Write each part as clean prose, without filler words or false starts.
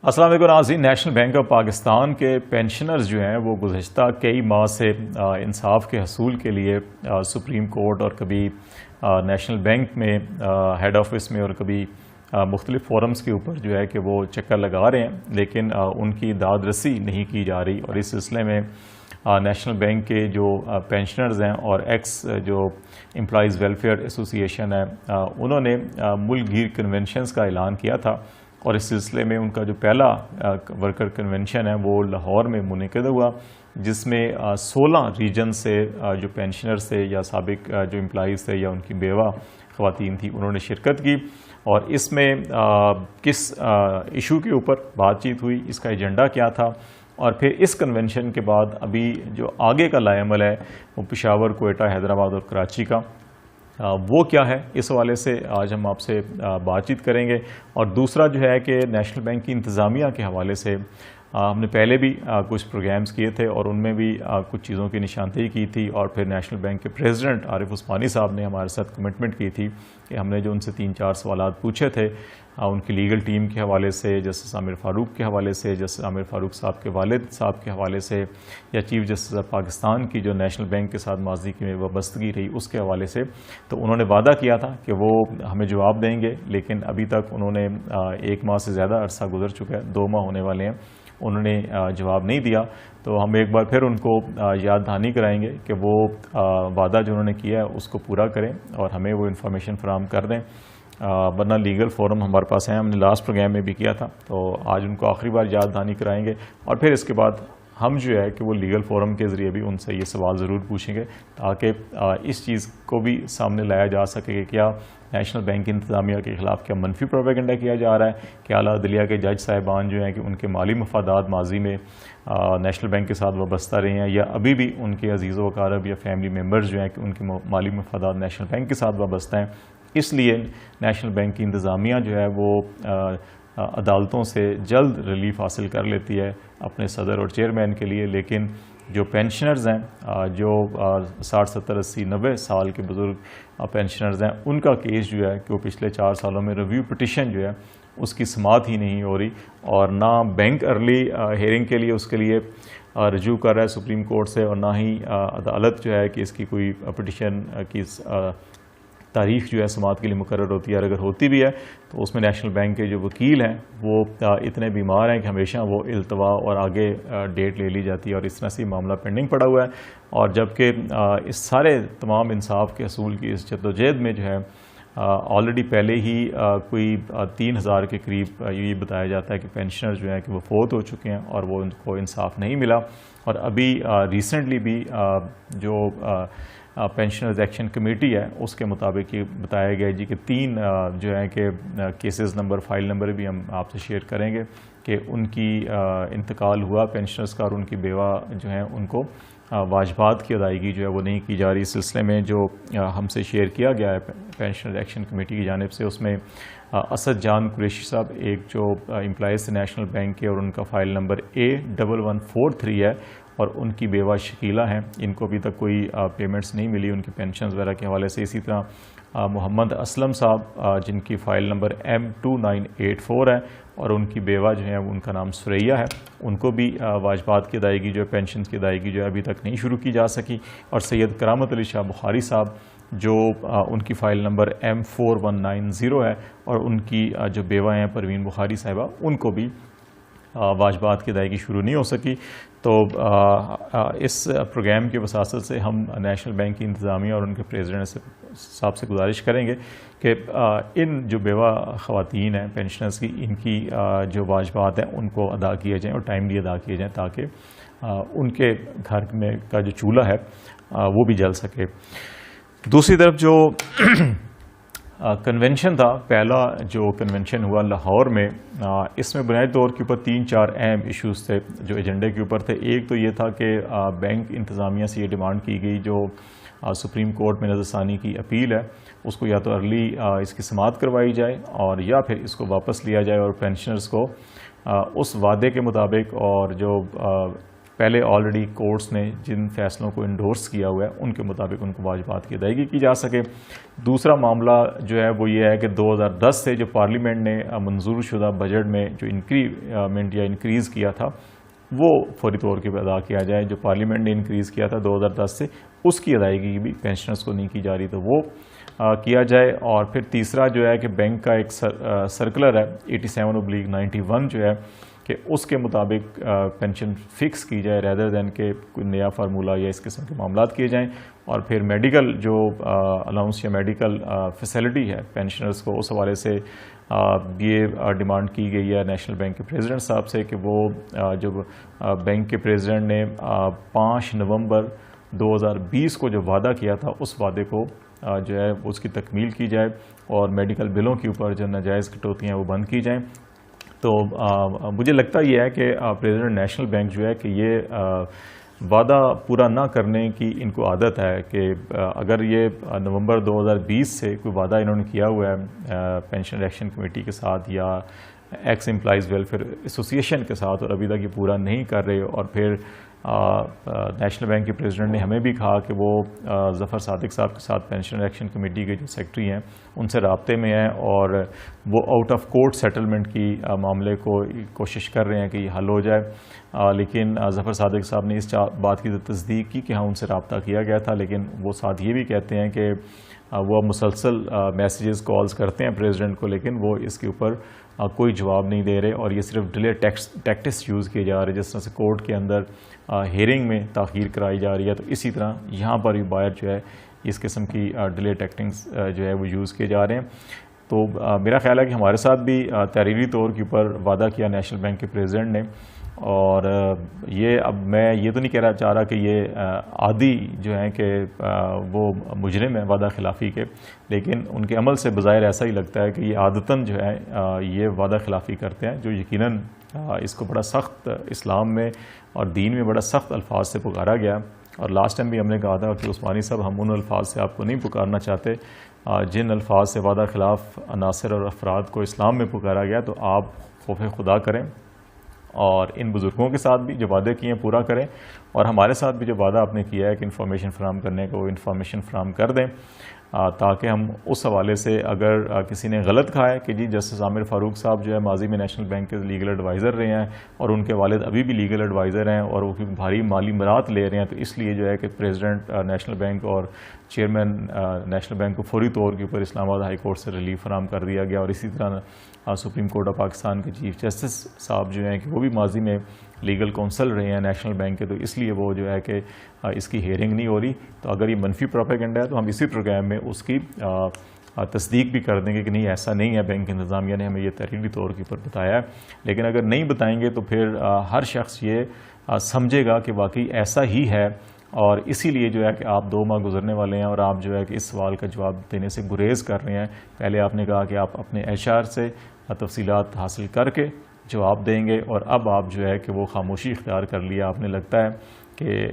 السلام علیکم ناظرین، نیشنل بینک آف پاکستان کے پینشنرز جو ہیں وہ گزشتہ کئی ماہ سے انصاف کے حصول کے لیے سپریم کورٹ اور کبھی نیشنل بینک میں ہیڈ آفس میں اور کبھی مختلف فورمز کے اوپر جو ہے کہ وہ چکر لگا رہے ہیں، لیکن ان کی داد رسی نہیں کی جا رہی۔ اور اس سلسلے میں نیشنل بینک کے جو پینشنرز ہیں اور ایکس جو امپلائیز ویلفیئر ایسوسی ایشن ہے، انہوں نے ملک گیر کنونشنز کا اعلان کیا تھا، اور اس سلسلے میں ان کا جو پہلا ورکر کنونشن ہے وہ لاہور میں منعقد ہوا، جس میں 16 ریجن سے جو پینشنرز تھے یا سابق جو امپلائیز تھے یا ان کی بیوہ خواتین تھی، انہوں نے شرکت کی۔ اور اس میں کس ایشو کے اوپر بات چیت ہوئی، اس کا ایجنڈا کیا تھا، اور پھر اس کنونشن کے بعد ابھی جو آگے کا لائے عمل ہے وہ پشاور، کوئٹہ، حیدرآباد اور کراچی کا وہ کیا ہے، اس حوالے سے آج ہم آپ سے بات چیت کریں گے۔ اور دوسرا جو ہے کہ نیشنل بینک کی انتظامیہ کے حوالے سے ہم نے پہلے بھی کچھ پروگرامز کیے تھے اور ان میں بھی کچھ چیزوں کی نشاندہی کی تھی، اور پھر نیشنل بینک کے پریزیڈنٹ عارف عثمانی صاحب نے ہمارے ساتھ کمٹمنٹ کی تھی کہ ہم نے جو ان سے 3-4 سوالات پوچھے تھے ان کی لیگل ٹیم کے حوالے سے، جسٹس عامر فاروق کے حوالے سے، جسٹس عامر فاروق صاحب کے والد صاحب کے حوالے سے، یا چیف جسٹس آف پاکستان کی جو نیشنل بینک کے ساتھ ماضی کی وابستگی رہی اس کے حوالے سے، تو انہوں نے وعدہ کیا تھا کہ وہ ہمیں جواب دیں گے، لیکن ابھی تک انہوں نے 1 ماہ سے زیادہ عرصہ گزر چکا ہے، 2 ماہ ہونے والے ہیں، انہوں نے جواب نہیں دیا۔ تو ہم ایک بار پھر ان کو یاد دہانی کرائیں گے کہ وہ وعدہ جو انہوں نے کیا ہے اس کو پورا کریں اور ہمیں وہ انفارمیشن فراہم کر دیں، ورنہ لیگل فورم ہمارے پاس ہیں، ہم نے لاسٹ پروگرام میں بھی کیا تھا، تو آج ان کو آخری بار یاد دہانی کرائیں گے، اور پھر اس کے بعد ہم جو ہے کہ وہ لیگل فورم کے ذریعے بھی ان سے یہ سوال ضرور پوچھیں گے، تاکہ اس چیز کو بھی سامنے لایا جا سکے کہ کیا نیشنل بینک کی انتظامیہ کے خلاف کیا منفی پروپیگنڈا کیا جا رہا ہے، کہ اعلیٰ عدلیہ کے جج صاحبان جو ہیں کہ ان کے مالی مفادات ماضی میں نیشنل بینک کے ساتھ وابستہ رہے ہیں، یا ابھی بھی ان کے عزیز و اقارب یا فیملی ممبرز جو ہیں کہ ان کے مالی مفادات نیشنل بینک کے ساتھ وابستہ ہیں۔ اس لیے نیشنل بینک کی انتظامیہ جو ہے وہ عدالتوں سے جلد ریلیف حاصل کر لیتی ہے اپنے صدر اور چیئرمین کے لیے، لیکن جو پینشنرز ہیں جو 60 70 80 90 سال کے بزرگ پینشنرز ہیں، ان کا کیس جو ہے کہ وہ پچھلے 4 سالوں میں ریویو پٹیشن جو ہے اس کی سماعت ہی نہیں ہو رہی، اور نہ بینک ارلی ہیئرنگ کے لیے اس کے لیے رجوع کر رہا ہے سپریم کورٹ سے، اور نہ ہی عدالت جو ہے کہ اس کی کوئی پٹیشن کی تاریخ جو ہے سماعت کے لیے مقرر ہوتی ہے، اور اگر ہوتی بھی ہے تو اس میں نیشنل بینک کے جو وکیل ہیں وہ اتنے بیمار ہیں کہ ہمیشہ وہ التوا اور آگے ڈیٹ لے لی جاتی ہے، اور اس طرح سے معاملہ پینڈنگ پڑا ہوا ہے۔ اور جبکہ اس سارے تمام انصاف کے حصول کی اس جدوجہد میں جو ہے آلریڈی پہلے ہی کوئی 3000 کے قریب یہ بتایا جاتا ہے کہ پینشنر جو ہیں کہ وہ فوت ہو چکے ہیں اور وہ ان کو انصاف نہیں ملا، اور ابھی ریسنٹلی بھی جو پینشنرز ایکشن کمیٹی ہے اس کے مطابق یہ بتایا گیا جی کہ 3 جو ہیں کہ کیسز نمبر، فائل نمبر بھی ہم آپ سے شیئر کریں گے کہ ان کی انتقال ہوا پینشنرز کا، اور ان کی بیوہ جو ہیں ان کو واجبات کی ادائیگی جو ہے وہ نہیں کی جا رہی۔ اس سلسلے میں جو ہم سے شیئر کیا گیا ہے پینشنرز ایکشن کمیٹی کی جانب سے، اس میں اسد جان قریشی صاحب ایک جو امپلائیز نیشنل بینک کے، اور ان کا فائل نمبر A1143 ہے، اور ان کی بیوہ شکیلہ ہیں، ان کو ابھی تک کوئی پیمنٹس نہیں ملی ان کی پینشنز وغیرہ کے حوالے سے۔ اسی طرح محمد اسلم صاحب جن کی فائل نمبر M2984 ہے، اور ان کی بیوہ جو ہیں ان کا نام سریہ ہے، ان کو بھی واجبات کی ادائیگی جو ہے، پینشنز کی ادائیگی جو ہے ابھی تک نہیں شروع کی جا سکی۔ اور سید کرامت علی شاہ بخاری صاحب جو ان کی فائل نمبر M4190 ہے، اور ان کی جو بیوہ ہیں پروین بخاری صاحبہ، ان کو بھی واجبات کی ادائیگی شروع نہیں ہو سکی۔ تو اس پروگرام کی وساطت سے ہم نیشنل بینک کی انتظامیہ اور ان کے پریزیڈنٹ صاحب سے گزارش کریں گے کہ ان جو بیوہ خواتین ہیں پینشنرز کی، ان کی جو واجبات ہیں ان کو ادا کیے جائیں اور ٹائملی ادا کیے جائیں، تاکہ ان کے گھر میں کا جو چولہا ہے وہ بھی جل سکے۔ دوسری طرف جو کنونشن تھا، پہلا جو کنونشن ہوا لاہور میں، اس میں بنیادی طور کے اوپر 3-4 اہم ایشوز تھے جو ایجنڈے کے اوپر تھے۔ ایک تو یہ تھا کہ بینک انتظامیہ سے یہ ڈیمانڈ کی گئی جو سپریم کورٹ میں نظر ثانی کی اپیل ہے، اس کو یا تو ارلی اس کی سماعت کروائی جائے، اور یا پھر اس کو واپس لیا جائے، اور پینشنرز کو اس وعدے کے مطابق اور جو پہلے آلریڈی کورٹس نے جن فیصلوں کو انڈورس کیا ہوا ہے ان کے مطابق ان کو واجبات کی ادائیگی کی جا سکے۔ دوسرا معاملہ جو ہے وہ یہ ہے کہ 2010 سے جو پارلیمنٹ نے منظور شدہ بجٹ میں جو انکریمنٹ یا انکریز کیا تھا وہ فوری طور پہ ادا کیا جائے۔ جو پارلیمنٹ نے انکریز کیا تھا 2010 سے اس کی ادائیگی بھی پینشنرز کو نہیں کی جا رہی، تو وہ کیا جائے۔ اور پھر تیسرا جو ہے کہ بینک کا ایک سرکولر ہے 87/91 جو ہے کہ اس کے مطابق پینشن فکس کی جائے ریدر دین کہ کوئی نیا فارمولہ یا اس قسم کے معاملات کیے جائیں۔ اور پھر میڈیکل جو الاؤنس یا میڈیکل فیسلٹی ہے پینشنرز کو، اس حوالے سے یہ ڈیمانڈ کی گئی ہے نیشنل بینک کے پریزیڈنٹ صاحب سے کہ وہ جو بینک کے پریزیڈنٹ نے 5 نومبر 2020 کو جو وعدہ کیا تھا اس وعدے کو جو ہے اس کی تکمیل کی جائے اور میڈیکل بلوں کے اوپر جو ناجائز کٹوتیاں وہ بند کی جائیں۔ تو مجھے لگتا یہ ہے کہ پریزیڈنٹ نیشنل بینک جو ہے کہ یہ وعدہ پورا نہ کرنے کی ان کو عادت ہے کہ اگر یہ نومبر 2020 سے کوئی وعدہ انہوں نے کیا ہوا ہے پینشن ایکشن کمیٹی کے ساتھ یا ایکس امپلائیز ویلفیئر ایسوسی ایشن کے ساتھ اور ابھی تک یہ پورا نہیں کر رہے، اور پھر نیشنل بینک کے پریزیڈنٹ نے ہمیں بھی کہا کہ وہ ظفر صادق صاحب کے ساتھ پینشن ایکشن کمیٹی کے جو سیکرٹری ہیں ان سے رابطے میں ہیں اور وہ آؤٹ آف کورٹ سیٹلمنٹ کی معاملے کو کوشش کر رہے ہیں کہ یہ حل ہو جائے، لیکن ظفر صادق صاحب نے اس بات کی تصدیق کی کہ ہاں ان سے رابطہ کیا گیا تھا، لیکن وہ ساتھ یہ بھی کہتے ہیں کہ وہ مسلسل میسیجز کالز کرتے ہیں پریزیڈنٹ کو، لیکن وہ اس کے اوپر کوئی جواب نہیں دے رہے اور یہ صرف ڈیلے ٹیکٹس یوز کیے جا رہے، جس طرح سے کورٹ کے اندر ہیئرنگ میں تاخیر کرائی جا رہی ہے، تو اسی طرح یہاں پر بھی باہر جو ہے اس قسم کی ڈیلے ٹیکٹنگز جو ہے وہ یوز کیے جا رہے ہیں۔ تو میرا خیال ہے کہ ہمارے ساتھ بھی تحریری طور کے اوپر وعدہ کیا نیشنل بینک کے پریزیڈنٹ نے، اور یہ اب میں یہ تو نہیں کہنا چاہ رہا کہ یہ عادی جو ہیں کہ وہ مجرم ہیں وعدہ خلافی کے، لیکن ان کے عمل سے بظاہر ایسا ہی لگتا ہے کہ یہ عادتاً جو ہے یہ وعدہ خلافی کرتے ہیں، جو یقیناً اس کو بڑا سخت اسلام میں اور دین میں بڑا سخت الفاظ سے پکارا گیا۔ اور لاسٹ ٹائم بھی ہم نے کہا تھا کہ عثمانی صاحب ہم ان الفاظ سے آپ کو نہیں پکارنا چاہتے جن الفاظ سے وعدہ خلاف عناصر اور افراد کو اسلام میں پکارا گیا، تو آپ خوف خدا کریں اور ان بزرگوں کے ساتھ بھی جو وعدے کیے ہیں پورا کریں، اور ہمارے ساتھ بھی جو وعدہ آپ نے کیا ہے کہ انفارمیشن فراہم کرنے کا وہ انفارمیشن فراہم کر دیں، تاکہ ہم اس حوالے سے اگر کسی نے غلط کہا ہے کہ جی جسٹس عامر فاروق صاحب جو ہے ماضی میں نیشنل بینک کے لیگل ایڈوائزر رہے ہیں اور ان کے والد ابھی بھی لیگل ایڈوائزر ہیں اور وہ بھاری مالی مرات لے رہے ہیں، تو اس لیے جو ہے کہ پریزیڈنٹ نیشنل بینک اور چیئرمین نیشنل بینک کو فوری طور کے اوپر اسلام آباد ہائی کورٹ سے ریلیف فراہم کر دیا گیا، اور اسی طرح سپریم کورٹ آف پاکستان کے چیف جسٹس صاحب جو ہیں کہ وہ بھی ماضی میں لیگل کونسل رہے ہیں نیشنل بینک کے، تو اس لیے وہ جو ہے کہ اس کی ہیئرنگ نہیں ہو رہی۔ تو اگر یہ منفی پروپیگنڈا ہے تو ہم اسی پروگرام میں اس کی تصدیق بھی کر دیں گے کہ نہیں ایسا نہیں ہے، بینک انتظامیہ نے ہمیں یہ تحریری طور کے اوپر بتایا ہے، لیکن اگر نہیں بتائیں گے تو پھر ہر شخص یہ سمجھے گا کہ واقعی ایسا ہی ہے، اور اسی لیے جو ہے کہ آپ 2 ماہ گزرنے والے ہیں اور آپ جو ہے کہ اس سوال کا جواب دینے سے گریز کر رہے ہیں۔ پہلے آپ نے کہا کہ آپ اپنے HR سے تفصیلات حاصل کر کے جواب دیں گے، اور اب آپ جو ہے کہ وہ خاموشی اختیار کر لیا، آپ نے لگتا ہے کہ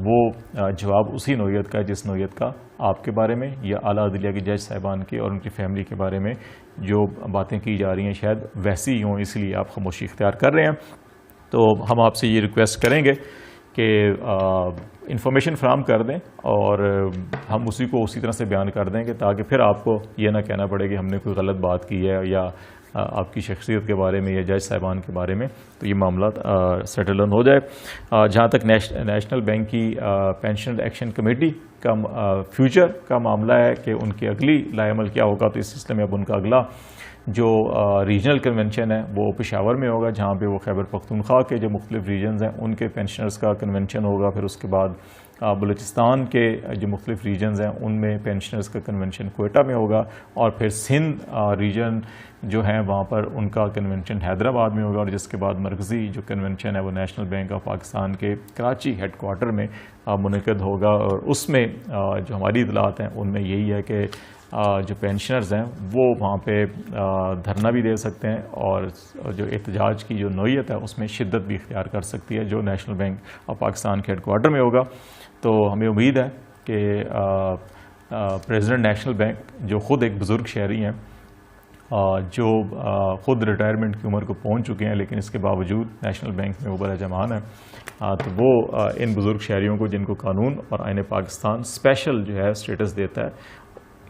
وہ جواب اسی نوعیت کا ہے جس نوعیت کا آپ کے بارے میں یا اعلیٰ عدلیہ کے جج صاحبان کے اور ان کی فیملی کے بارے میں جو باتیں کی جا رہی ہیں شاید ویسی ہی ہوں، اس لیے آپ خاموشی اختیار کر رہے ہیں۔ تو ہم آپ سے یہ ریکویسٹ کریں گے کہ انفارمیشن فراہم کر دیں اور ہم اسی کو اسی طرح سے بیان کر دیں کہ تاکہ پھر آپ کو یہ نہ کہنا پڑے کہ ہم نے کوئی غلط بات کی ہے یا آپ کی شخصیت کے بارے میں یا جج صاحبان کے بارے میں، تو یہ معاملات سیٹل ہو جائے۔ جہاں تک نیشنل بینک کی پینشن ایکشن کمیٹی کا فیوچر کا معاملہ ہے کہ ان کی اگلی لائے عمل کیا ہوگا، تو اس سلسلے میں اب ان کا اگلا جو ریجنل کنونشن ہے وہ پشاور میں ہوگا، جہاں پہ وہ خیبر پختونخوا کے جو مختلف ریجنز ہیں ان کے پینشنرز کا کنونشن ہوگا، پھر اس کے بعد بلوچستان کے جو مختلف ریجنز ہیں ان میں پینشنرز کا کنونشن کوئٹہ میں ہوگا، اور پھر سندھ ریجن جو ہیں وہاں پر ان کا کنونشن حیدرآباد میں ہوگا، اور جس کے بعد مرکزی جو کنونشن ہے وہ نیشنل بینک آف پاکستان کے کراچی ہیڈ کوارٹر میں منعقد ہوگا، اور اس میں جو ہماری اطلاعات ہیں ان میں یہی ہے کہ جو پینشنرز ہیں وہ وہاں پہ دھرنا بھی دے سکتے ہیں، اور جو احتجاج کی جو نوعیت ہے اس میں شدت بھی اختیار کر سکتی ہے جو نیشنل بینک آف پاکستان کے ہیڈ کوارٹر میں ہوگا۔ تو ہمیں امید ہے کہ پریزیڈنٹ نیشنل بینک جو خود ایک بزرگ شہری ہیں جو خود ریٹائرمنٹ کی عمر کو پہنچ چکے ہیں لیکن اس کے باوجود نیشنل بینک میں وہ برجمان ہے، تو وہ ان بزرگ شہریوں کو جن کو قانون اور آئین پاکستان اسپیشل جو ہے اسٹیٹس دیتا ہے،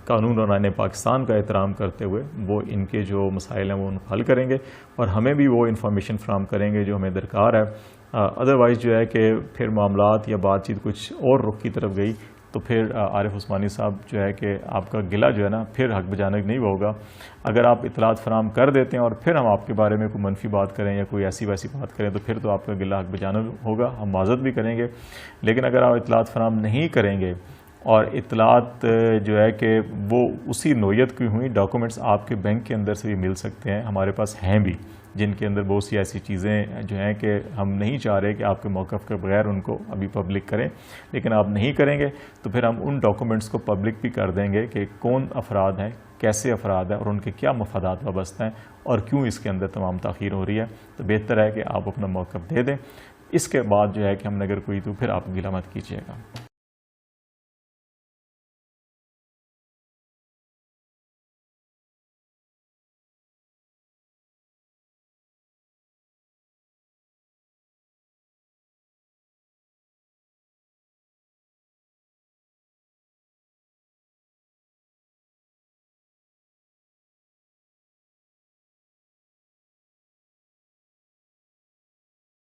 قانون اور آئین پاکستان کا احترام کرتے ہوئے وہ ان کے جو مسائل ہیں وہ ان کو حل کریں گے اور ہمیں بھی وہ انفارمیشن فراہم کریں گے جو ہمیں درکار ہے۔ ادروائز جو ہے کہ پھر معاملات یا بات چیت کچھ اور رخ کی طرف گئی تو پھر عارف عثمانی صاحب جو ہے کہ آپ کا گلہ جو ہے نا پھر حق بجانب نہیں ہوگا۔ اگر آپ اطلاعات فراہم کر دیتے ہیں اور پھر ہم آپ کے بارے میں کوئی منفی بات کریں یا کوئی ایسی ویسی بات کریں تو پھر تو آپ کا گلہ حق بجانب ہوگا، ہم معذرت بھی کریں گے۔ لیکن اگر آپ اطلاعات فراہم نہیں کریں گے اور اطلاعات جو ہے کہ وہ اسی نوعیت کی ہوئی ڈاکومنٹس آپ کے بینک کے اندر سے بھی مل سکتے ہیں، ہمارے پاس ہیں بھی، جن کے اندر بہت سی ایسی چیزیں جو ہیں کہ ہم نہیں چاہ رہے کہ آپ کے موقف کے بغیر ان کو ابھی پبلک کریں، لیکن آپ نہیں کریں گے تو پھر ہم ان ڈاکومنٹس کو پبلک بھی کر دیں گے کہ کون افراد ہیں، کیسے افراد ہیں اور ان کے کیا مفادات وابستہ ہیں اور کیوں اس کے اندر تمام تاخیر ہو رہی ہے۔ تو بہتر ہے کہ آپ اپنا موقف دے دیں، اس کے بعد جو ہے کہ ہم نے اگر کوئی تو پھر آپ گلہ مت کیجیے گا۔